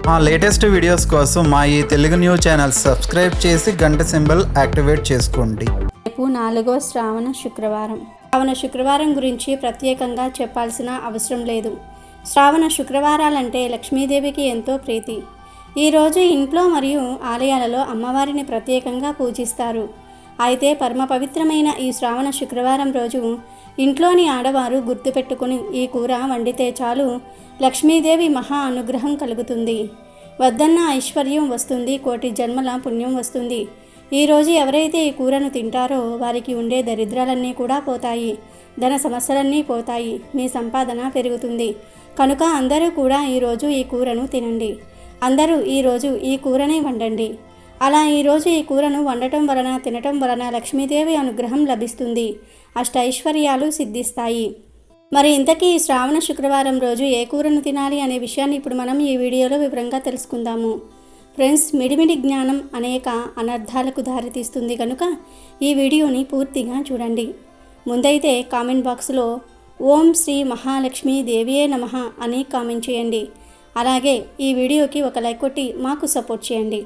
మా latest videos కోసం మా ఈ తెలుగు న్యూస్ ఛానల్ సబ్స్క్రైబ్ చేసి గంట సింబల్ యాక్టివేట్ చేసుకోండి. రేపు 4వ శ్రావణ శుక్రవారం. శ్రావణ శుక్రవారం గురించి ప్రత్యేకంగా చెప్పాల్సిన అవసరం లేదు. శ్రావణ శుక్రవారాలంటే లక్ష్మీదేవికి ఎంతో ప్రీతి. ఈరోజు ఇంట్లో మరియు ఆలయాలలో అమ్మవారిని ప్రత్యేకంగా పూజిస్తారు. అయితే పరమ పవిత్రమైన ఈ శ్రావణ శుక్రవారం రోజు ఇంట్లోని ఆడవారు గుర్తుపెట్టుకుని ఈ కూర వండితే చాలు లక్ష్మీదేవి మహా అనుగ్రహం కలుగుతుంది. వద్దన్న ఐశ్వర్యం వస్తుంది, కోటి జన్మల పుణ్యం వస్తుంది. ఈరోజు ఎవరైతే ఈ కూరను తింటారో వారికి ఉండే దరిద్రాలన్నీ కూడా పోతాయి, ధన సమస్యలన్నీ పోతాయి, మీ సంపాదన పెరుగుతుంది. కనుక అందరూ కూడా ఈరోజు ఈ కూరను తినండి. అందరూ ఈరోజు ఈ కూరని వండండి. అలా ఈరోజు ఈ కూరను వండటం వలన తినటం వలన లక్ష్మీదేవి అనుగ్రహం లభిస్తుంది, అష్టైశ్వర్యాలు సిద్ధిస్తాయి. మరి ఇంతకీ ఈ శ్రావణ శుక్రవారం రోజు ఏ కూరను తినాలి అనే విషయాన్ని ఇప్పుడు మనం ఈ వీడియోలో వివరంగా తెలుసుకుందాము. ఫ్రెండ్స్, మిడిమిడి జ్ఞానం అనేక అనర్థాలకు దారితీస్తుంది కనుక ఈ వీడియోని పూర్తిగా చూడండి. ముందైతే కామెంట్ బాక్స్లో ఓం శ్రీ మహాలక్ష్మీ దేవియే నమః అని కామెంట్ చేయండి. అలాగే ఈ వీడియోకి ఒక లైక్ కొట్టి మాకు సపోర్ట్ చేయండి.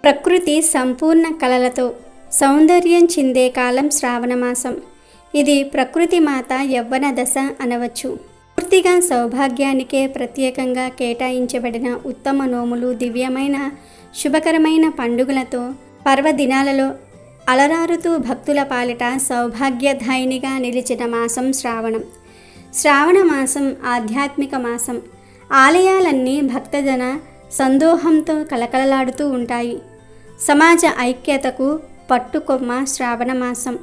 ప్రకృతి సంపూర్ణ కళలతో సౌందర్యం చిందే కాలం శ్రావణ మాసం. ఇది ప్రకృతి మాత యవ్వన దశ అనవచ్చు. పూర్తిగా సౌభాగ్యానికే ప్రత్యేకంగా కేటాయించబడిన ఉత్తమ నోములు, దివ్యమైన శుభకరమైన పండుగలతో పర్వదినాలలో అలరారుతూ భక్తుల పాలిట సౌభాగ్యదాయినిగా నిలిచిన మాసం శ్రావణం. శ్రావణ మాసం ఆధ్యాత్మిక మాసం. ఆలయాలన్నీ భక్తజన సందోహంతో కలకలలాడుతూ ఉంటాయి. సమాజ ఐక్యతకు పట్టుకొమ్మ శ్రావణ మాసం.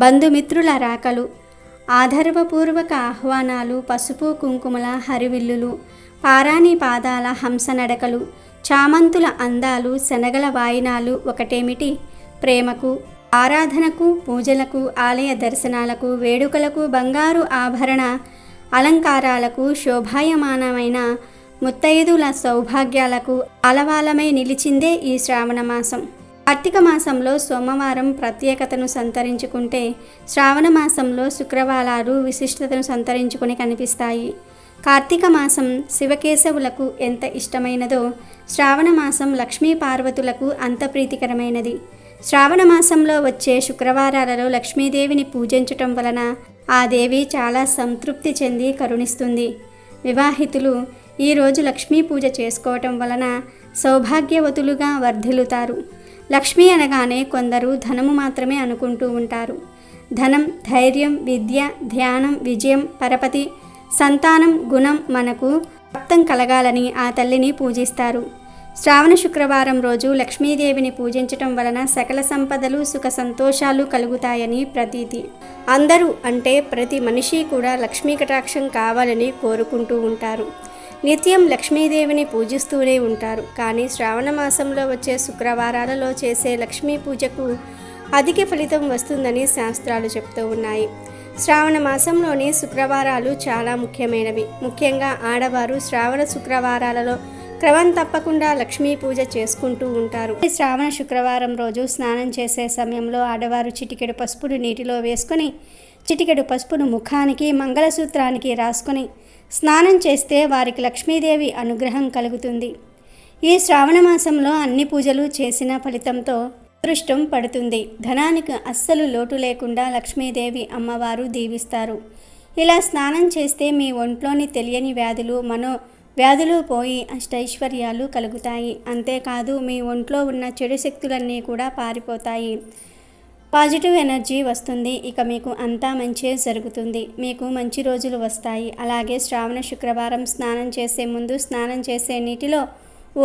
బంధుమిత్రుల రాకలు, ఆదర్వపూర్వక ఆహ్వానాలు, పసుపు కుంకుమల హరివిల్లులు, పారాణి పాదాల హంస నడకలు, చామంతుల అందాలు, శనగల వాయినాలు ఒకటేమిటి, ప్రేమకు, ఆరాధనకు, పూజలకు, ఆలయ దర్శనాలకు, వేడుకలకు, బంగారు ఆభరణ అలంకారాలకు, శోభాయమానమైన ముత్తైదుల సౌభాగ్యాలకు ఆలవాలమై నిలిచిందే ఈ శ్రావణ మాసం. కార్తీక మాసంలో సోమవారం ప్రత్యేకతను సంతరించుకుంటే శ్రావణ మాసంలో శుక్రవారాలు విశిష్టతను సంతరించుకుని కనిపిస్తాయి. కార్తీక మాసం శివకేశవులకు ఎంత ఇష్టమైనదో శ్రావణ మాసం లక్ష్మీ పార్వతులకు అంత ప్రీతికరమైనది. శ్రావణ మాసంలో వచ్చే శుక్రవారాలలో లక్ష్మీదేవిని పూజించటం వలన ఆ దేవి చాలా సంతృప్తి చెంది కరుణిస్తుంది. వివాహితులు ఈరోజు లక్ష్మీ పూజ చేసుకోవటం వలన సౌభాగ్యవతులుగా వర్ధిల్లుతారు. లక్ష్మి అనగానే కొందరు ధనము మాత్రమే అనుకుంటూ ఉంటారు. ధనం, ధైర్యం, విద్య, ధ్యానం, విజయం, పరపతి, సంతానం, గుణం మనకు ప్రాప్తం కలగాలని ఆ తల్లిని పూజిస్తారు. శ్రావణ శుక్రవారం రోజు లక్ష్మీదేవిని పూజించటం వలన సకల సంపదలు, సుఖ సంతోషాలు కలుగుతాయని ప్రతీతి. అందరూ అంటే ప్రతి మనిషి కూడా లక్ష్మీ కటాక్షం కావాలని కోరుకుంటూ ఉంటారు. నిత్యం లక్ష్మీదేవిని పూజిస్తూనే ఉంటారు. కానీ శ్రావణ మాసంలో వచ్చే శుక్రవారాలలో చేసే లక్ష్మీ పూజకు అధిక ఫలితం వస్తుందని శాస్త్రాలు చెప్తూ ఉన్నాయి. శ్రావణ మాసంలోని శుక్రవారాలు చాలా ముఖ్యమైనవి. ముఖ్యంగా ఆడవారు శ్రావణ శుక్రవారాలలో క్రమం తప్పకుండా లక్ష్మీ పూజ చేసుకుంటూ ఉంటారు. ఈ శ్రావణ శుక్రవారం రోజు స్నానం చేసే సమయంలో ఆడవారు చిటికెడు పసుపును నీటిలో వేసుకొని చిటికెడు పసుపును ముఖానికి, మంగళసూత్రానికి రాసుకొని స్నానం చేస్తే వారికి లక్ష్మీదేవి అనుగ్రహం కలుగుతుంది. ఈ శ్రావణ మాసంలో అన్ని పూజలు చేసిన ఫలితంతో అదృష్టం పడుతుంది. ధనానికి అస్సలు లోటు లేకుండా లక్ష్మీదేవి అమ్మవారు దీవిస్తారు. ఇలా స్నానం చేస్తే మీ ఒంట్లోని తెలియని వ్యాధులు, వ్యాధులు పోయి అష్టైశ్వర్యాలు కలుగుతాయి. అంతేకాదు మీ ఒంట్లో ఉన్న చెడు శక్తులన్నీ కూడా పారిపోతాయి. పాజిటివ్ ఎనర్జీ వస్తుంది. ఇక మీకు అంతా మంచే జరుగుతుంది. మీకు మంచి రోజులు వస్తాయి. అలాగే శ్రావణ శుక్రవారం స్నానం చేసే ముందు స్నానం చేసే నీటిలో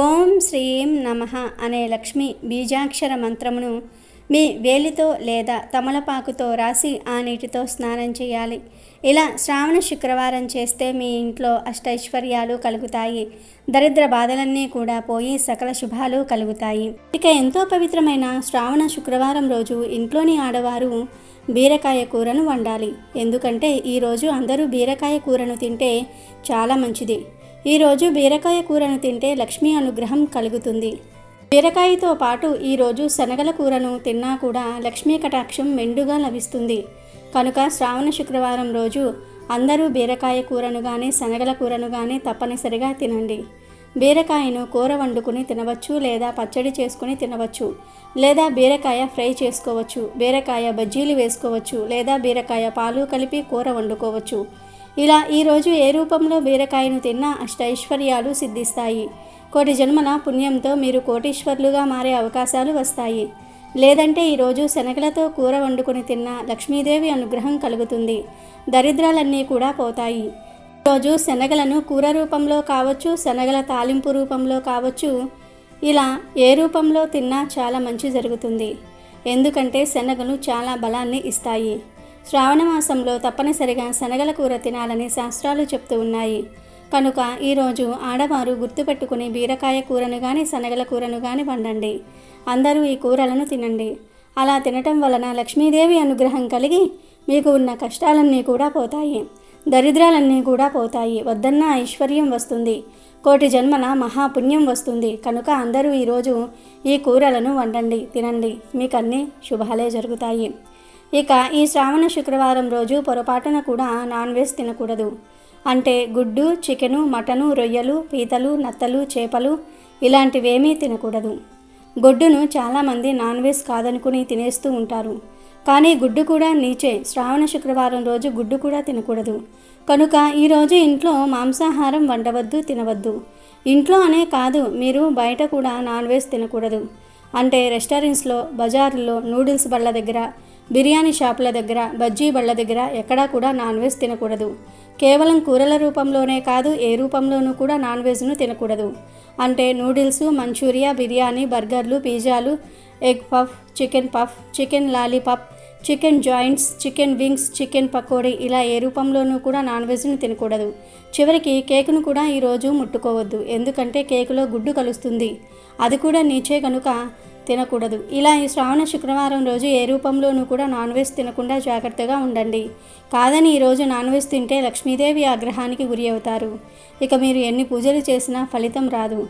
ఓం శ్రీం నమః అనే లక్ష్మి బీజాక్షర మంత్రమును మీ వేలితో లేదా తమలపాకుతో రాసి ఆ నీటితో స్నానం చేయాలి. ఇలా శ్రావణ శుక్రవారం చేస్తే మీ ఇంట్లో అష్టైశ్వర్యాలు కలుగుతాయి. దరిద్ర బాధలన్నీ కూడా పోయి సకల శుభాలు కలుగుతాయి. ఇక ఎంతో పవిత్రమైన శ్రావణ శుక్రవారం రోజు ఇంట్లోని ఆడవారు బీరకాయ కూరను వండాలి. ఎందుకంటే ఈరోజు అందరూ బీరకాయ కూరను తింటే చాలా మంచిది. ఈరోజు బీరకాయ కూరను తింటే లక్ష్మీ అనుగ్రహం కలుగుతుంది. బీరకాయతో పాటు ఈరోజు శనగల కూరను తిన్నా కూడా లక్ష్మీ కటాక్షం మెండుగా లభిస్తుంది. కనుక శ్రావణ శుక్రవారం రోజు అందరూ బీరకాయ కూరను కానీ శనగల కూరను కానీ తప్పనిసరిగా తినండి. బీరకాయను కూర వండుకుని తినవచ్చు, లేదా పచ్చడి చేసుకుని తినవచ్చు, లేదా బీరకాయ ఫ్రై చేసుకోవచ్చు, బీరకాయ బజ్జీలు వేసుకోవచ్చు, లేదా బీరకాయ పాలు కలిపి కూర వండుకోవచ్చు. ఇలా ఈరోజు ఏ రూపంలో బీరకాయను తిన్నా అష్టైశ్వర్యాలు సిద్ధిస్తాయి. కోటి జన్మల పుణ్యంతో మీరు కోటీశ్వర్లుగా మారే అవకాశాలు వస్తాయి. లేదంటే ఈరోజు శనగలతో కూర వండుకొని తిన్నా లక్ష్మీదేవి అనుగ్రహం కలుగుతుంది. దరిద్రాలన్నీ కూడా పోతాయి. ఈరోజు శనగలను కూర రూపంలో కావచ్చు, శనగల తాలింపు రూపంలో కావచ్చు, ఇలా ఏ రూపంలో తిన్నా చాలా మంచి జరుగుతుంది. ఎందుకంటే శనగలు చాలా బలాన్ని ఇస్తాయి. శ్రావణ మాసంలో తప్పనిసరిగా శనగల కూర తినాలని శాస్త్రాలు చెప్తూ ఉన్నాయి. కనుక ఈరోజు ఆడవారు గుర్తుపెట్టుకుని బీరకాయ కూరను కానీ శనగల కూరను కానీ వండండి. అందరూ ఈ కూరలను తినండి. అలా తినటం వలన లక్ష్మీదేవి అనుగ్రహం కలిగి మీకు ఉన్న కష్టాలన్నీ కూడా పోతాయి, దరిద్రాలన్నీ కూడా పోతాయి. వద్దన్న ఐశ్వర్యం వస్తుంది, కోటి జన్మల మహాపుణ్యం వస్తుంది. కనుక అందరూ ఈరోజు ఈ కూరలను వండండి, తినండి, మీకు అన్నీ శుభాలే జరుగుతాయి. ఇక ఈ శ్రావణ శుక్రవారం రోజు పొరపాటున కూడా నాన్ వెజ్ తినకూడదు. అంటే గుడ్డు, చికెను, మటను, రొయ్యలు, పీతలు, నత్తలు, చేపలు ఇలాంటివేమీ తినకూడదు. గుడ్డును చాలామంది నాన్ వెజ్ కాదనుకుని తినేస్తూ ఉంటారు. కానీ గుడ్డు కూడా నీచే. శ్రావణ శుక్రవారం రోజు గుడ్డు కూడా తినకూడదు. కనుక ఈరోజు ఇంట్లో మాంసాహారం వండవద్దు, తినవద్దు. ఇంట్లో అనే కాదు, మీరు బయట కూడా నాన్ వెజ్ తినకూడదు. అంటే రెస్టారెంట్స్లో, బజార్లో, నూడిల్స్ బళ్ళ దగ్గర, బిర్యానీ షాపుల దగ్గర, బజ్జీ బళ్ళ దగ్గర ఎక్కడా కూడా నాన్ వెజ్ తినకూడదు. కేవలం కూరల రూపంలోనే కాదు, ఏ రూపంలోనూ కూడా నాన్ వెజ్ను తినకూడదు. అంటే నూడిల్స్, మంచూరియా, బిర్యానీ, బర్గర్లు, పిజ్జాలు, egg puff, chicken lollipop, chicken joints, chicken wings, chicken pakodi ఇలా ఏ రూపంలోనూ కూడా నాన్ వెజ్ను తినకూడదు. చివరికి కేకును కూడా ఈరోజు ముట్టుకోవద్దు. ఎందుకంటే కేకులో గుడ్డు కలుస్తుంది, అది కూడా నీచే కనుక తినకూడదు. ఇలా ఈ శ్రావణ శుక్రవారం రోజు ఏ రూపంలోనూ కూడా నాన్ వెజ్ తినకుండా జాగ్రత్తగా ఉండండి. కాదని ఈరోజు నాన్ వెజ్ తింటే లక్ష్మీదేవి ఆగ్రహానికి గురి అవుతారు. ఇక మీరు ఎన్ని పూజలు చేసినా ఫలితం రాదు,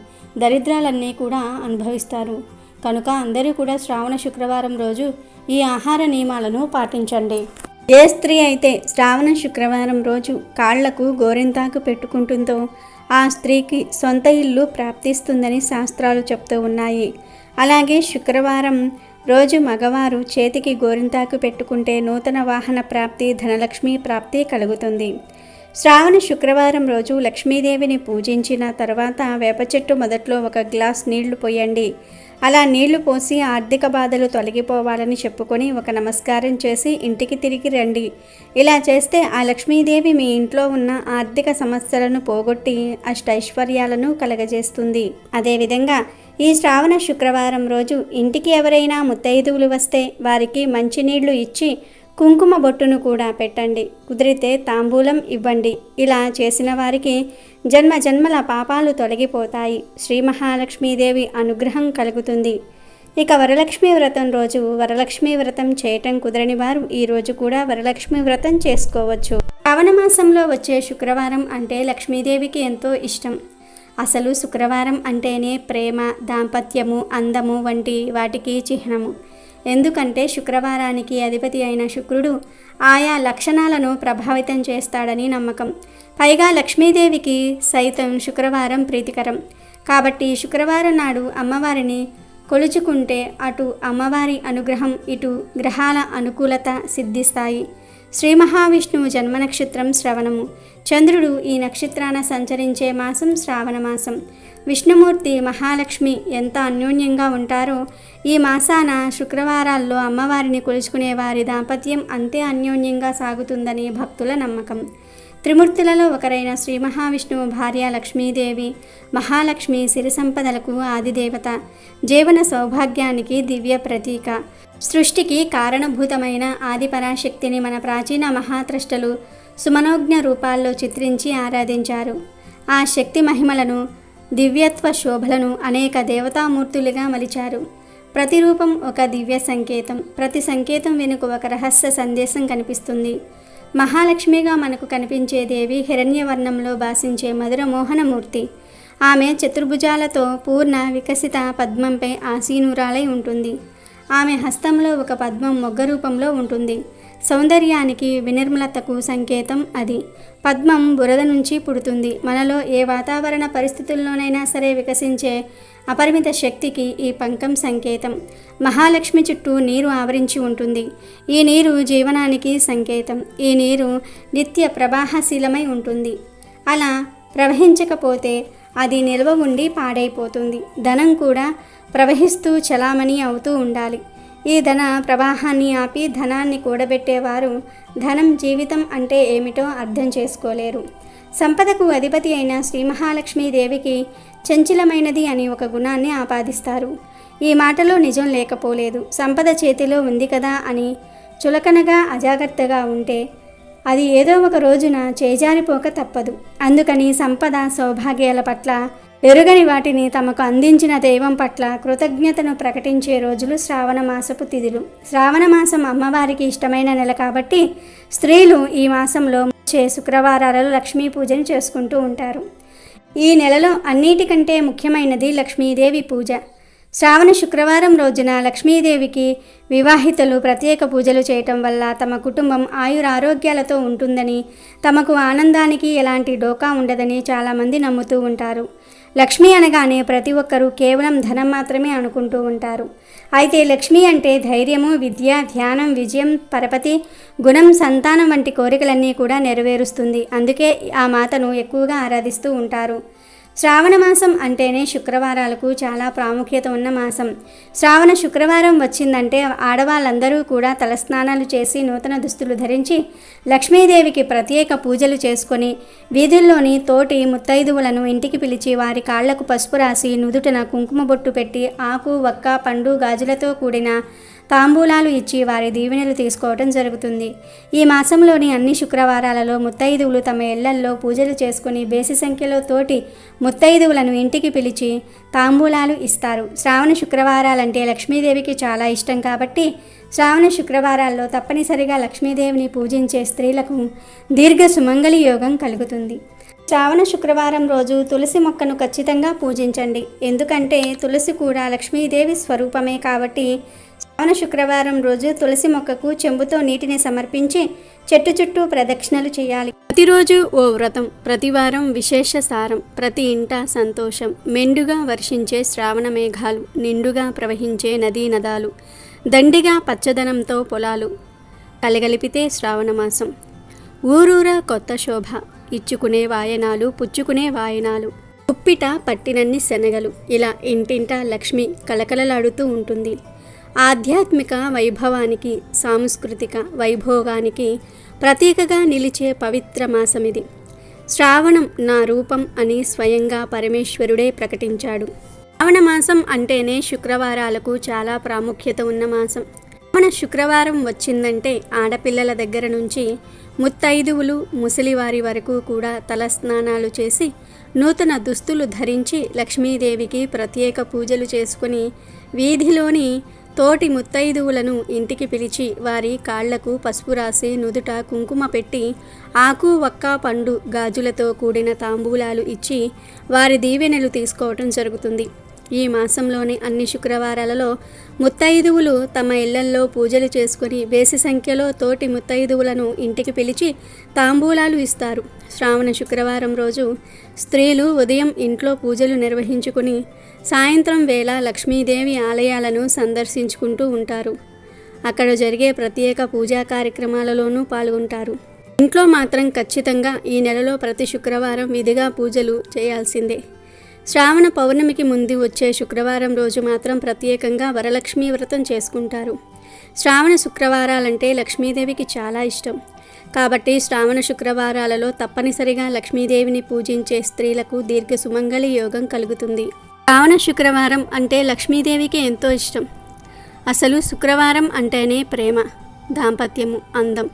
దరిద్రాలన్నీ కూడా అనుభవిస్తారు. కనుక అందరూ కూడా శ్రావణ శుక్రవారం రోజు ఈ ఆహార నియమాలను పాటించండి. ఏ స్త్రీ అయితే శ్రావణ శుక్రవారం రోజు కాళ్లకు గోరింతాకు పెట్టుకుంటుందో ఆ స్త్రీకి సొంత ఇల్లు ప్రాప్తిస్తుందని శాస్త్రాలు చెప్తూ ఉన్నాయి. అలాగే శుక్రవారం రోజు మగవారు చేతికి గోరింతాకు పెట్టుకుంటే నూతన వాహన ప్రాప్తి, ధనలక్ష్మి ప్రాప్తి కలుగుతుంది. శ్రావణ శుక్రవారం రోజు లక్ష్మీదేవిని పూజించిన తర్వాత వేప చెట్టు మొదట్లో ఒక గ్లాస్ నీళ్లు పోయండి. అలా నీళ్లు పోసి ఆర్థిక బాధలు తొలగిపోవాలని చెప్పుకొని ఒక నమస్కారం చేసి ఇంటికి తిరిగి రండి. ఇలా చేస్తే ఆ లక్ష్మీదేవి మీ ఇంట్లో ఉన్న ఆర్థిక సమస్యలను పోగొట్టి అష్టైశ్వర్యాలను కలగజేస్తుంది. అదేవిధంగా ఈ శ్రావణ శుక్రవారం రోజు ఇంటికి ఎవరైనా ముత్తైదువులు వస్తే వారికి మంచినీళ్లు ఇచ్చి కుంకుమ బొట్టును కూడా పెట్టండి. కుదిరితే తాంబూలం ఇవ్వండి. ఇలా చేసిన వారికి జన్మ జన్మల పాపాలు తొలగిపోతాయి, శ్రీ మహాలక్ష్మీదేవి అనుగ్రహం కలుగుతుంది. ఇక వరలక్ష్మీ వ్రతం రోజు వరలక్ష్మీ వ్రతం చేయటం కుదరని వారు ఈరోజు కూడా వరలక్ష్మీ వ్రతం చేసుకోవచ్చు. శ్రావణ మాసంలో వచ్చే శుక్రవారం అంటే లక్ష్మీదేవికి ఎంతో ఇష్టం. అసలు శుక్రవారం అంటేనే ప్రేమ, దాంపత్యము, అందము వంటి వాటికి చిహ్నము. ఎందుకంటే శుక్రవారానికి అధిపతి అయిన శుక్రుడు ఆయా లక్షణాలను ప్రభావితం చేస్తాడని నమ్మకం. పైగా లక్ష్మీదేవికి సైతం శుక్రవారం ప్రీతికరం. కాబట్టి శుక్రవారం నాడు అమ్మవారిని కొలుచుకుంటే అటు అమ్మవారి అనుగ్రహం, ఇటు గ్రహాల అనుకూలత సిద్ధిస్తాయి. శ్రీ మహావిష్ణువు జన్మ నక్షత్రం శ్రవణము. చంద్రుడు ఈ నక్షత్రాన సంచరించే మాసం శ్రావణ మాసం. విష్ణుమూర్తి, మహాలక్ష్మి ఎంత అన్యోన్యంగా ఉంటారో ఈ మాసాన శుక్రవారాల్లో అమ్మవారిని కొలుచుకునే వారి దాంపత్యం అంతే అన్యోన్యంగా సాగుతుందని భక్తుల నమ్మకం. త్రిమూర్తులలో ఒకరైన శ్రీ మహావిష్ణువు భార్య లక్ష్మీదేవి. మహాలక్ష్మి సిరి సంపదలకు ఆదిదేవత, జీవన సౌభాగ్యానికి దివ్య ప్రతీక. సృష్టికి కారణభూతమైన ఆదిపరాశక్తిని మన ప్రాచీన మహాత్రష్టలు సుమనోజ్ఞ రూపాల్లో చిత్రించి ఆరాధించారు. ఆ శక్తి మహిమలను, దివ్యత్వ శోభలను అనేక దేవతామూర్తులుగా మలిచారు. ప్రతి రూపం ఒక దివ్య సంకేతం, ప్రతి సంకేతం వెనుక ఒక రహస్య సందేశం కనిపిస్తుంది. మహాలక్ష్మిగా మనకు కనిపించే దేవి హిరణ్యవర్ణంలో భాసించే మధుర మోహనమూర్తి. ఆమె చతుర్భుజాలతో పూర్ణ వికసిత పద్మంపై ఆసీనురాలై ఉంటుంది. ఆమె హస్తంలో ఒక పద్మం మొగ్గ రూపంలో ఉంటుంది. సౌందర్యానికి, వినిర్మలతకు సంకేతం అది. పద్మం బురద నుంచి పుడుతుంది. మనలో ఏ వాతావరణ పరిస్థితుల్లోనైనా సరే వికసించే అపరిమిత శక్తికి ఈ పంకం సంకేతం. మహాలక్ష్మి చుట్టూ నీరు ఆవరించి ఉంటుంది. ఈ నీరు జీవనానికి సంకేతం. ఈ నీరు నిత్య ప్రవాహశీలమై ఉంటుంది. అలా ప్రవహించకపోతే అది నిల్వ ఉండి పాడైపోతుంది. ధనం కూడా ప్రవహిస్తూ చలామణి అవుతూ ఉండాలి. ఈ ధన ప్రవాహాన్ని ఆపి ధనాన్ని కూడబెట్టేవారు ధనం జీవితం అంటే ఏమిటో అర్థం చేసుకోలేరు. సంపదకు అధిపతి అయిన శ్రీ మహాలక్ష్మీదేవికి చంచలమైనది అని ఒక గుణాన్ని ఆపాదిస్తారు. ఈ మాటలో నిజం లేకపోలేదు. సంపద చేతిలో ఉంది కదా అని చులకనగా అజాగ్రత్తగా ఉంటే అది ఏదో ఒక రోజున చేజారిపోక తప్పదు. అందుకని సంపద, సౌభాగ్యాల పట్ల, ఎరుగని వాటిని తమకు అందించిన దైవం పట్ల కృతజ్ఞతను ప్రకటించే రోజులు శ్రావణ మాసపు తిథులు. శ్రావణ మాసం అమ్మవారికి ఇష్టమైన నెల కాబట్టి స్త్రీలు ఈ మాసంలో వచ్చే శుక్రవారాలలో లక్ష్మీ పూజను చేసుకుంటూ ఉంటారు. ఈ నెలలో అన్నిటికంటే ముఖ్యమైనది లక్ష్మీదేవి పూజ. శ్రావణ శుక్రవారం రోజున లక్ష్మీదేవికి వివాహితులు ప్రత్యేక పూజలు చేయటం వల్ల తమ కుటుంబం ఆయురారోగ్యాలతో ఉంటుందని, తమకు ఆనందానికి ఎలాంటి డోకా ఉండదని చాలామంది నమ్ముతూ ఉంటారు. లక్ష్మి అనగానే ప్రతి ఒక్కరూ కేవలం ధనం మాత్రమే అనుకుంటూ ఉంటారు. అయితే లక్ష్మి అంటే ధైర్యము, విద్య, ధ్యానం, విజయం, పరపతి, గుణం, సంతానం వంటి కోరికలన్నీ కూడా నెరవేరుస్తుంది. అందుకే ఆ మాతను ఎక్కువగా ఆరాధిస్తూ ఉంటారు. శ్రావణ మాసం అంటేనే శుక్రవారాలకు చాలా ప్రాముఖ్యత ఉన్న మాసం. శ్రావణ శుక్రవారం వచ్చిందంటే ఆడవాళ్ళందరూ కూడా తలస్నానాలు చేసి నూతన దుస్తులు ధరించి లక్ష్మీదేవికి ప్రత్యేక పూజలు చేసుకొని వీధుల్లోని తోటి ముత్తైదువులను ఇంటికి పిలిచి వారి కాళ్లకు పసుపు రాసి నుదుటన కుంకుమ బొట్టు పెట్టి ఆకు, వక్క, పండు, గాజులతో కూడిన తాంబూలాలు ఇచ్చి వారి దీవెనలు తీసుకోవడం జరుగుతుంది. ఈ మాసంలోని అన్ని శుక్రవారాలలో ముత్తైదువులు తమ ఇళ్లల్లో పూజలు చేసుకుని బేసి సంఖ్యలో తోటి ముత్తైదువులను ఇంటికి పిలిచి తాంబూలాలు ఇస్తారు. శ్రావణ శుక్రవారాలంటే లక్ష్మీదేవికి చాలా ఇష్టం కాబట్టి శ్రావణ శుక్రవారాల్లో తప్పనిసరిగా లక్ష్మీదేవిని పూజించే స్త్రీలకు దీర్ఘ సుమంగళి యోగం కలుగుతుంది. శ్రావణ శుక్రవారం రోజు తులసి మొక్కను ఖచ్చితంగా పూజించండి. ఎందుకంటే తులసి కూడా లక్ష్మీదేవి స్వరూపమే కాబట్టి శ్రావణ శుక్రవారం రోజు తులసి మొక్కకు చెంబుతో నీటిని సమర్పించి చెట్టు చుట్టూ ప్రదక్షిణలు చేయాలి. ప్రతిరోజు ఓ వ్రతం, ప్రతివారం విశేష సారం, ప్రతి ఇంట సంతోషం, మెండుగా వర్షించే శ్రావణ మేఘాలు, నిండుగా ప్రవహించే నదీ నదాలు, దండిగా పచ్చదనంతో పొలాలు కలగలిపితే శ్రావణమాసం. ఊరూరా కొత్త శోభ, ఇచ్చుకునే వాయనాలు, పుచ్చుకునే వాయనాలు, ఉప్పిట పట్టినన్ని శనగలు, ఇలా ఇంటింట లక్ష్మి కలకలలాడుతూ ఉంటుంది. ఆధ్యాత్మిక వైభవానికి, సాంస్కృతిక వైభోగానికి ప్రతీకగా నిలిచే పవిత్ర మాసమిది. శ్రావణం నా రూపం అని స్వయంగా పరమేశ్వరుడే ప్రకటించాడు. శ్రావణ మాసం అంటేనే శుక్రవారాలకు చాలా ప్రాముఖ్యత ఉన్న మాసం. శ్రావణ శుక్రవారం వచ్చిందంటే ఆడపిల్లల దగ్గర నుంచి ముత్తైదువులు, ముసలివారి వరకు కూడా తలస్నానాలు చేసి నూతన దుస్తులు ధరించి లక్ష్మీదేవికి ప్రత్యేక పూజలు చేసుకుని వీధిలోని తోటి ముత్తైదువులను ఇంటికి పిలిచి వారి కాళ్లకు పసుపు రాసి నుదుట కుంకుమ పెట్టి ఆకు, వక్క, పండు, గాజులతో కూడిన తాంబూలాలు ఇచ్చి వారి దీవెనలు తీసుకోవటం జరుగుతుంది. ఈ మాసంలోని అన్ని శుక్రవారాలలో ముత్తైదువులు తమ ఇళ్లల్లో పూజలు చేసుకుని బేసి సంఖ్యలో తోటి ముత్తైదువులను ఇంటికి పిలిచి తాంబూలాలు ఇస్తారు. శ్రావణ శుక్రవారం రోజు స్త్రీలు ఉదయం ఇంట్లో పూజలు నిర్వహించుకుని సాయంత్రం వేళ లక్ష్మీదేవి ఆలయాలను సందర్శించుకుంటూ ఉంటారు. అక్కడ జరిగే ప్రత్యేక పూజా కార్యక్రమాలలోనూ పాల్గొంటారు. ఇంట్లో మాత్రం ఖచ్చితంగా ఈ నెలలో ప్రతి శుక్రవారం విధిగా పూజలు చేయాల్సిందే. శ్రావణ పౌర్ణమికి ముందు వచ్చే శుక్రవారం రోజు మాత్రం ప్రత్యేకంగా వరలక్ష్మీ వ్రతం చేసుకుంటారు. శ్రావణ శుక్రవారాలంటే లక్ష్మీదేవికి చాలా ఇష్టం కాబట్టి శ్రావణ శుక్రవారాలలో తప్పనిసరిగా లక్ష్మీదేవిని పూజించే స్త్రీలకు దీర్ఘ సుమంగళి యోగం కలుగుతుంది. శ్రావణ శుక్రవారం అంటే లక్ష్మీదేవికి ఎంతో ఇష్టం. అసలు శుక్రవారం అంటేనే ప్రేమ, దాంపత్యము, అందం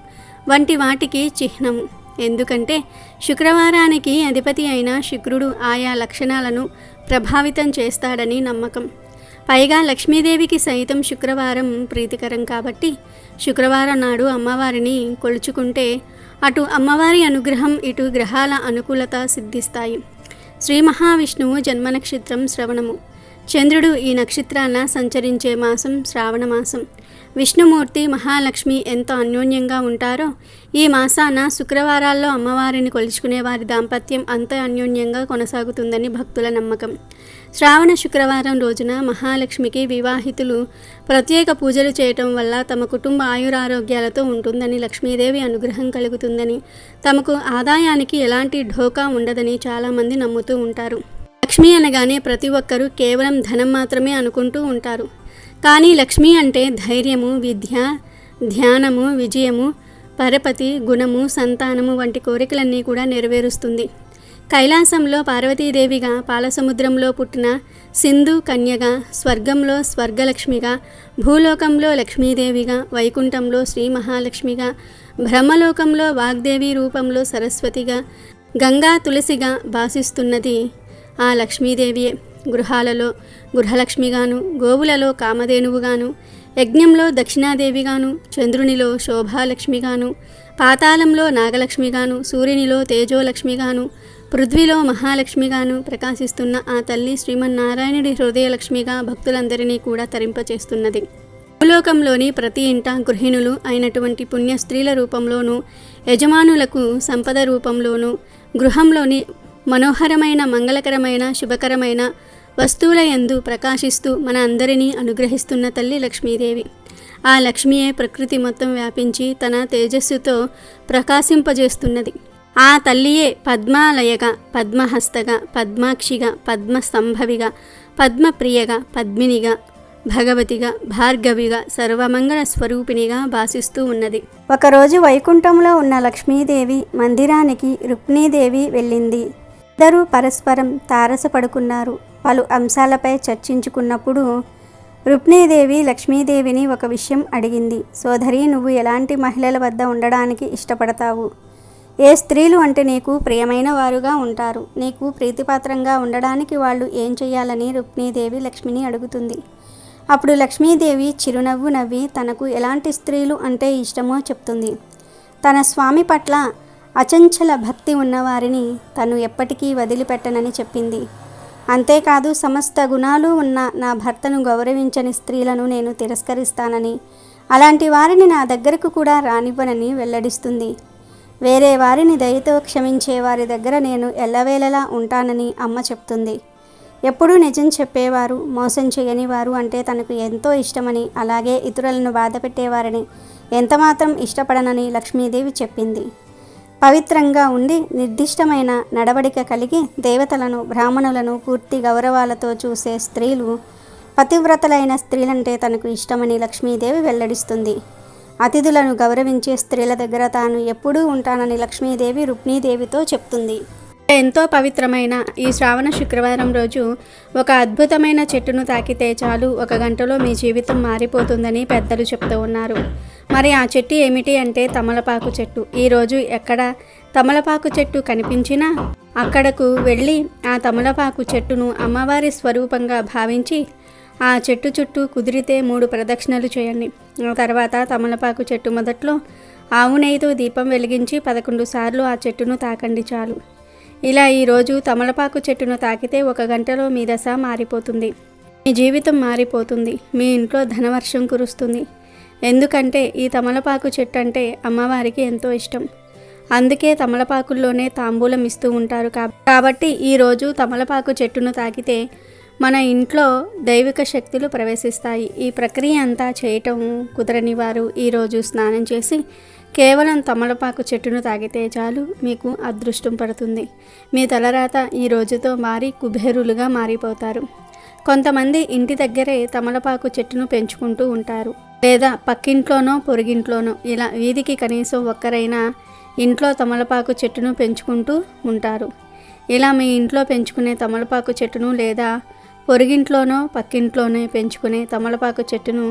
వంటి వాటికి చిహ్నము. ఎందుకంటే శుక్రవారానికి అధిపతి అయిన శుక్రుడు ఆయా లక్షణాలను ప్రభావితం చేస్తాడని నమ్మకం. పైగా లక్ష్మీదేవికి సైతం శుక్రవారం ప్రీతికరం కాబట్టి శుక్రవారం నాడు అమ్మవారిని కొలుచుకుంటే అటు అమ్మవారి అనుగ్రహం, ఇటు గ్రహాల అనుకూలత సిద్ధిస్తాయి. శ్రీ మహావిష్ణువు జన్మ నక్షత్రం శ్రవణము. చంద్రుడు ఈ నక్షత్రాన సంచరించే మాసం శ్రావణ మాసం. విష్ణుమూర్తి మహాలక్ష్మి ఎంతో అన్యోన్యంగా ఉంటారో ఈ మాసాన శుక్రవారాల్లో అమ్మవారిని కొలుచుకునే వారి దాంపత్యం అంత అన్యోన్యంగా కొనసాగుతుందని భక్తుల నమ్మకం. శ్రావణ శుక్రవారం రోజున మహాలక్ష్మికి వివాహితులు ప్రత్యేక పూజలు చేయటం వల్ల తమ కుటుంబ ఆయురారోగ్యాలతో ఉంటుందని, లక్ష్మీదేవి అనుగ్రహం కలుగుతుందని, తమకు ఆదాయానికి ఎలాంటి ఢోకా ఉండదని చాలామంది నమ్ముతూ ఉంటారు. లక్ష్మి అనగానే ప్రతి ఒక్కరూ కేవలం ధనం మాత్రమే అనుకుంటూ ఉంటారు. కానీ లక్ష్మి అంటే ధైర్యము, విద్య, ధ్యానము, విజయము, పరపతి, గుణము, సంతానము వంటి కోరికలన్నీ కూడా నెరవేరుస్తుంది. కైలాసంలో పార్వతీదేవిగా, పాలసముద్రంలో పుట్టిన సింధు కన్యగా, స్వర్గంలో స్వర్గలక్ష్మిగా, భూలోకంలో లక్ష్మీదేవిగా, వైకుంఠంలో శ్రీ మహాలక్ష్మిగా, బ్రహ్మలోకంలో వాగ్దేవి రూపంలో సరస్వతిగా, గంగా తులసిగా భాసిస్తున్నది ఆ లక్ష్మీదేవియే. గృహాలలో గృహలక్ష్మిగాను, గోవులలో కామధేనువుగాను, యజ్ఞంలో దక్షిణాదేవిగాను, చంద్రునిలో శోభాలక్ష్మిగాను, పాతాళంలో నాగలక్ష్మిగాను, సూర్యునిలో తేజోలక్ష్మిగాను, పృథ్వీలో మహాలక్ష్మిగాను ప్రకాశిస్తున్న ఆ తల్లి శ్రీమన్నారాయణుడి హృదయలక్ష్మిగా భక్తులందరినీ కూడా తరింపచేస్తున్నది. భూలోకంలోని ప్రతి ఇంట గృహిణులు అయినటువంటి పుణ్య స్త్రీల రూపంలోనూ, యజమానులకు సంపద రూపంలోనూ, గృహంలోని మనోహరమైన, మంగళకరమైన, శుభకరమైన వస్తువుల యందు ప్రకాశిస్తూ మన అందరినీ అనుగ్రహిస్తున్న తల్లి లక్ష్మీదేవి. ఆ లక్ష్మియే ప్రకృతి మొత్తం వ్యాపించి తన తేజస్సుతో ప్రకాశింపజేస్తున్నది. ఆ తల్లియే పద్మాలయగా, పద్మహస్తగా, పద్మాక్షిగా, పద్మస్తంభవిగా, పద్మప్రియగా, పద్మినిగా, భగవతిగా, భార్గవిగా, సర్వమంగళ స్వరూపిణిగా భాసిస్తూ ఉన్నది. ఒకరోజు వైకుంఠంలో ఉన్న లక్ష్మీదేవి మందిరానికి రుక్మిణీదేవి వెళ్ళింది. ఇద్దరూ పరస్పరం తారసపడుకున్నారు. పలు అంశాలపై చర్చించుకున్నప్పుడు రుక్మిణీదేవి లక్ష్మీదేవిని ఒక విషయం అడిగింది. సోదరి, నువ్వు ఎలాంటి మహిళల వద్ద ఉండడానికి ఇష్టపడతావు? ఏ స్త్రీలు అంటే నీకు ప్రియమైన వారుగా ఉంటారు? నీకు ప్రీతిపాత్రంగా ఉండడానికి వాళ్ళు ఏం చేయాలని రుక్మిణీదేవి లక్ష్మిని అడుగుతుంది. అప్పుడు లక్ష్మీదేవి చిరునవ్వు నవ్వి తనకు ఎలాంటి స్త్రీలు అంటే ఇష్టమో చెప్తుంది. తన స్వామి పట్ల అచంచల భక్తి ఉన్నవారిని తను ఎప్పటికీ వదిలిపెట్టనని చెప్పింది. అంతేకాదు, సమస్త గుణాలు ఉన్న నా భర్తను గౌరవించని స్త్రీలను నేను తిరస్కరిస్తానని, అలాంటి వారిని నా దగ్గరకు కూడా రానివ్వనని వెల్లడిస్తుంది. వేరే వారిని దయతో క్షమించే వారి దగ్గర నేను ఎల్లవేళలా ఉంటానని అమ్మ చెప్తుంది. ఎప్పుడూ నిజం చెప్పేవారు, మోసం చేయని వారు అంటే తనకు ఎంతో ఇష్టమని, అలాగే ఇతరులను బాధపెట్టేవారిని ఎంతమాత్రం ఇష్టపడనని లక్ష్మీదేవి చెప్పింది. పవిత్రంగా ఉండి నిర్దిష్టమైన నడవడిక కలిగి దేవతలను, బ్రాహ్మణులను పూర్తి గౌరవాలతో చూసే స్త్రీలు పతివ్రతలైన స్త్రీలంటే తనకు ఇష్టమని లక్ష్మీదేవి వెల్లడిస్తుంది. అతిథులను గౌరవించే స్త్రీల దగ్గర తాను ఎప్పుడూ ఉంటానని లక్ష్మీదేవి రుక్మిణీదేవితో చెప్తుంది. ఎంతో పవిత్రమైన ఈ శ్రావణ శుక్రవారం రోజు ఒక అద్భుతమైన చెట్టును తాకితే చాలు 1 గంటలో మీ జీవితం మారిపోతుందని పెద్దలు చెప్తూ ఉన్నారు. మరి ఆ చెట్టు ఏమిటి అంటే తమలపాకు చెట్టు. ఈరోజు ఎక్కడ తమలపాకు చెట్టు కనిపించినా అక్కడకు వెళ్ళి ఆ తమలపాకు చెట్టును అమ్మవారి స్వరూపంగా భావించి ఆ చెట్టు చుట్టూ కుదిరితే 3 ప్రదక్షిణలు చేయండి. ఆ తర్వాత తమలపాకు చెట్టు మొదట్లో ఆవు నెయ్యితో దీపం వెలిగించి 11 సార్లు ఆ చెట్టును తాకండి చాలు. ఇలా ఈరోజు తమలపాకు చెట్టును తాకితే 1 గంటలో మీ దశ మారిపోతుంది, మీ జీవితం మారిపోతుంది, మీ ఇంట్లో ధనవర్షం కురుస్తుంది. ఎందుకంటే ఈ తమలపాకు చెట్టు అంటే అమ్మవారికి ఎంతో ఇష్టం. అందుకే తమలపాకుల్లోనే తాంబూలం ఇస్తూ ఉంటారు. కాబట్టి ఈరోజు తమలపాకు చెట్టును తాకితే మన ఇంట్లో దైవిక శక్తులు ప్రవేశిస్తాయి. ఈ ప్రక్రియ అంతా చేయటం కుదరని వారు ఈరోజు స్నానం చేసి కేవలం తమలపాకు చెట్టును తాగితే చాలు, మీకు అదృష్టం పడుతుంది. మీ తలరాత ఈ రోజుతో మారి కుబేరులుగా మారిపోతారు. కొంతమంది ఇంటి దగ్గరే తమలపాకు చెట్టును పెంచుకుంటూ ఉంటారు, లేదా పక్కింట్లోనో పొరుగింట్లోనో ఇలా వీధికి కనీసం ఒక్కరైనా ఇంట్లో తమలపాకు చెట్టును పెంచుకుంటూ ఉంటారు. ఇలా మీ ఇంట్లో పెంచుకునే తమలపాకు చెట్టును లేదా పొరుగింట్లోనో పక్కింట్లోనే పెంచుకునే తమలపాకు చెట్టును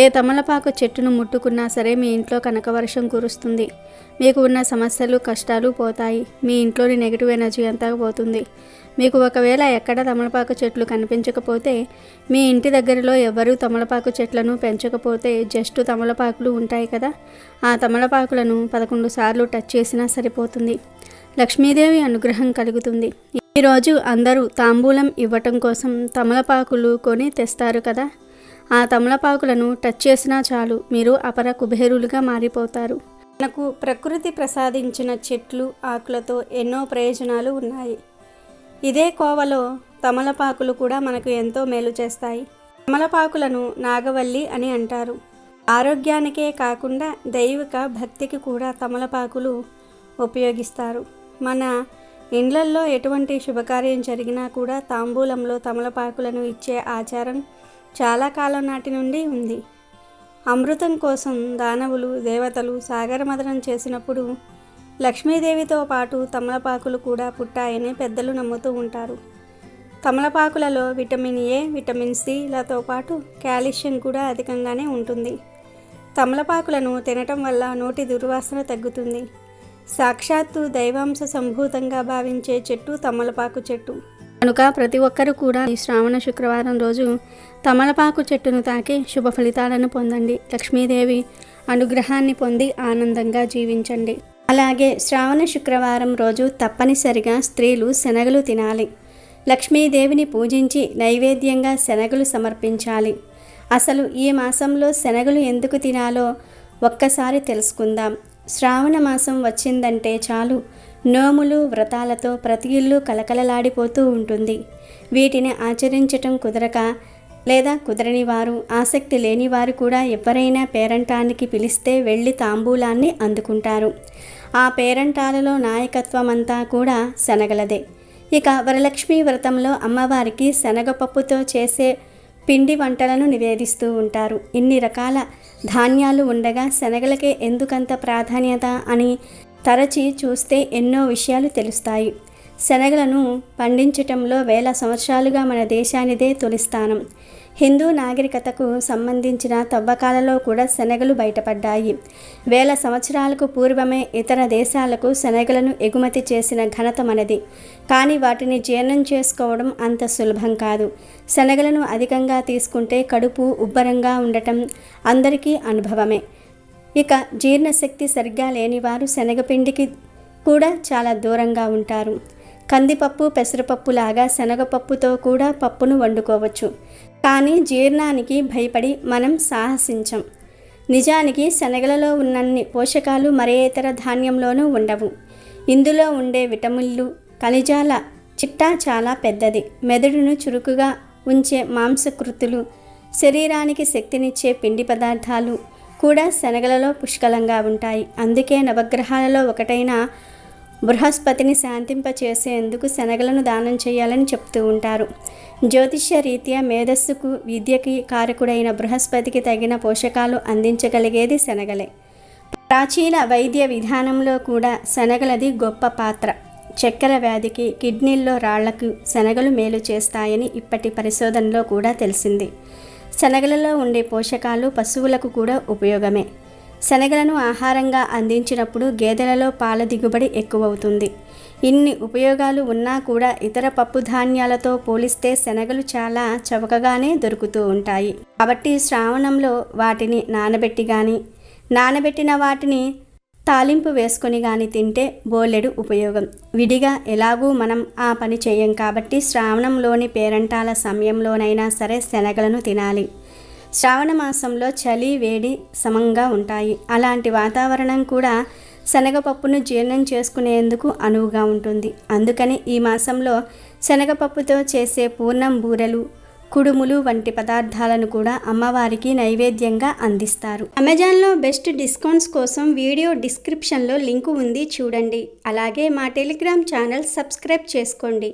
ఏ తమలపాకు చెట్టును ముట్టుకున్నా సరే మీ ఇంట్లో కనకవర్షం కురుస్తుంది. మీకు ఉన్న సమస్యలు, కష్టాలు పోతాయి. మీ ఇంట్లోని నెగిటివ్ ఎనర్జీ అంతా పోతుంది. మీకు ఒకవేళ ఎక్కడ తమలపాకు చెట్లు కనిపించకపోతే, మీ ఇంటి దగ్గరలో ఎవరూ తమలపాకు చెట్లను పెంచకపోతే జస్ట్ తమలపాకులు ఉంటాయి కదా, ఆ తమలపాకులను 11 సార్లు టచ్ చేసినా సరిపోతుంది. లక్ష్మీదేవి అనుగ్రహం కలుగుతుంది. ఈరోజు అందరూ తాంబూలం ఇవ్వటం కోసం తమలపాకులు కొని తెస్తారు కదా, ఆ తమలపాకులను టచ్ చేసినా చాలు మీరు అపర కుబేరులుగా మారిపోతారు. మనకు ప్రకృతి ప్రసాదించిన చెట్లు ఆకులతో ఎన్నో ప్రయోజనాలు ఉన్నాయి. ఇదే కోవలో తమలపాకులు కూడా మనకు ఎంతో మేలు చేస్తాయి. తమలపాకులను నాగవల్లి అని అంటారు. ఆరోగ్యానికే కాకుండా దైవిక భక్తికి కూడా తమలపాకులు ఉపయోగిస్తారు. మన ఇండ్లల్లో ఎటువంటి శుభకార్యం జరిగినా కూడా తాంబూలంలో తమలపాకులను ఇచ్చే ఆచారం చాలా కాలం నాటి నుండి ఉంది. అమృతం కోసం దానవులు దేవతలు సాగరమథనం చేసినప్పుడు లక్ష్మీదేవితో పాటు తమలపాకులు కూడా పుట్టాయని పెద్దలు నమ్ముతూ ఉంటారు. తమలపాకులలో విటమిన్ ఏ, విటమిన్ సిలతో పాటు కాల్షియం కూడా అధికంగానే ఉంటుంది. తమలపాకులను తినటం వల్ల నోటి దుర్వాసన తగ్గుతుంది. సాక్షాత్తు దైవాంశ సంభూతంగా భావించే చెట్టు తమలపాకు చెట్టు కనుక ప్రతి ఒక్కరూ కూడా ఈ శ్రావణ శుక్రవారం రోజు తమలపాకు చెట్టును తాకి శుభ ఫలితాలను పొందండి. లక్ష్మీదేవి అనుగ్రహాన్ని పొంది ఆనందంగా జీవించండి. అలాగే శ్రావణ శుక్రవారం రోజు తప్పనిసరిగా స్త్రీలు శనగలు తినాలి. లక్ష్మీదేవిని పూజించి నైవేద్యంగా శనగలు సమర్పించాలి. అసలు ఈ మాసంలో శనగలు ఎందుకు తినాలో ఒక్కసారి తెలుసుకుందాం. శ్రావణ మాసం వచ్చిందంటే చాలు నోములు వ్రతాలతో ప్రతి ఇల్లు కలకలలాడిపోతూ ఉంటుంది. వీటిని ఆచరించటం కుదరక లేదా కుదరని వారు, ఆసక్తి లేని వారు కూడా ఎవరైనా పేరంటానికి పిలిస్తే వెళ్ళి తాంబూలాన్ని అందుకుంటారు. ఆ పేరంటాలలో నాయకత్వం అంతా కూడా శనగలదే. ఇక వరలక్ష్మి వ్రతంలో అమ్మవారికి శనగపప్పుతో చేసే పిండి వంటలను నివేదిస్తూ ఉంటారు. ఇన్ని రకాల ధాన్యాలు ఉండగా శనగలకే ఎందుకంత ప్రాధాన్యత అని తరచి చూస్తే ఎన్నో విషయాలు తెలుస్తాయి. శనగలను పండించటంలో వేల సంవత్సరాలుగా మన దేశానిదే తొలి స్థానం. హిందూ నాగరికతకు సంబంధించిన తవ్వకాలలో కూడా శనగలు బయటపడ్డాయి. వేల సంవత్సరాలకు పూర్వమే ఇతర దేశాలకు శనగలను ఎగుమతి చేసిన ఘనత మనది. కానీ వాటిని జీర్ణం చేసుకోవడం అంత సులభం కాదు. శనగలను అధికంగా తీసుకుంటే కడుపు ఉబ్బరంగా ఉండటం అందరికీ అనుభవమే. ఇక జీర్ణశక్తి సరిగ్గా లేనివారు శనగపిండికి కూడా చాలా దూరంగా ఉంటారు. కందిపప్పు, పెసరపప్పు లాగా శనగపప్పుతో కూడా పప్పును వండుకోవచ్చు. కానీ జీర్ణానికి భయపడి మనం సాహసించం. నిజానికి శనగలలో ఉన్నన్ని పోషకాలు మరే ఇతర ధాన్యంలోనూ ఉండవు. ఇందులో ఉండే విటమిన్లు, ఖనిజాల చిట్టా చాలా పెద్దది. మెదడును చురుకుగా ఉంచే మాంసకృతులు, శరీరానికి శక్తినిచ్చే పిండి పదార్థాలు కూడా శనగలలో పుష్కలంగా ఉంటాయి. అందుకే నవగ్రహాలలో ఒకటైన బృహస్పతిని శాంతింపచేసేందుకు శనగలను దానం చేయాలని చెప్తూ ఉంటారు. జ్యోతిష్య రీత్యా మేధస్సుకు విద్యకి కారకుడైన బృహస్పతికి తగిన పోషకాలు అందించగలిగేది శనగలే. ప్రాచీన వైద్య విధానంలో కూడా శనగలది గొప్ప పాత్ర. చక్కెర వ్యాధికి, కిడ్నీల్లో రాళ్లకు శనగలు మేలు చేస్తాయని ఇప్పటి పరిశోధనలో కూడా తెలిసింది. శనగలలో ఉండే పోషకాలు పశువులకు కూడా ఉపయోగమే. శనగలను ఆహారంగా అందించినప్పుడు గేదెలలో పాల దిగుబడి ఎక్కువవుతుంది. ఇన్ని ఉపయోగాలు ఉన్నా కూడా ఇతర పప్పు ధాన్యాలతో పోలిస్తే శనగలు చాలా చవకగానే దొరుకుతూ ఉంటాయి. కాబట్టి శ్రావణంలో వాటిని నానబెట్టిన వాటిని తాలింపు వేసుకొని కానీ తింటే బోలెడు ఉపయోగం. విడిగా ఎలాగూ మనం ఆ పని చేయం కాబట్టి శ్రావణంలోని పేరంటాల సమయంలోనైనా సరే శనగలను తినాలి. శ్రావణ మాసంలో చలి వేడి సమంగా ఉంటాయి. అలాంటి వాతావరణం కూడా శనగపప్పును జీర్ణం చేసుకునేందుకు అనువుగా ఉంటుంది. అందుకని ఈ మాసంలో శనగపప్పుతో చేసే పూర్ణం బూరెలు, కుడుములు వంటి పదార్థాలను కూడా అమ్మవారికి నైవేద్యంగా అందిస్తారు. అమెజాన్లో బెస్ట్ డిస్కౌంట్స్ కోసం వీడియో డిస్క్రిప్షన్లో లింకు ఉంది, చూడండి. అలాగే మా టెలిగ్రామ్ ఛానల్ సబ్స్క్రైబ్ చేసుకోండి.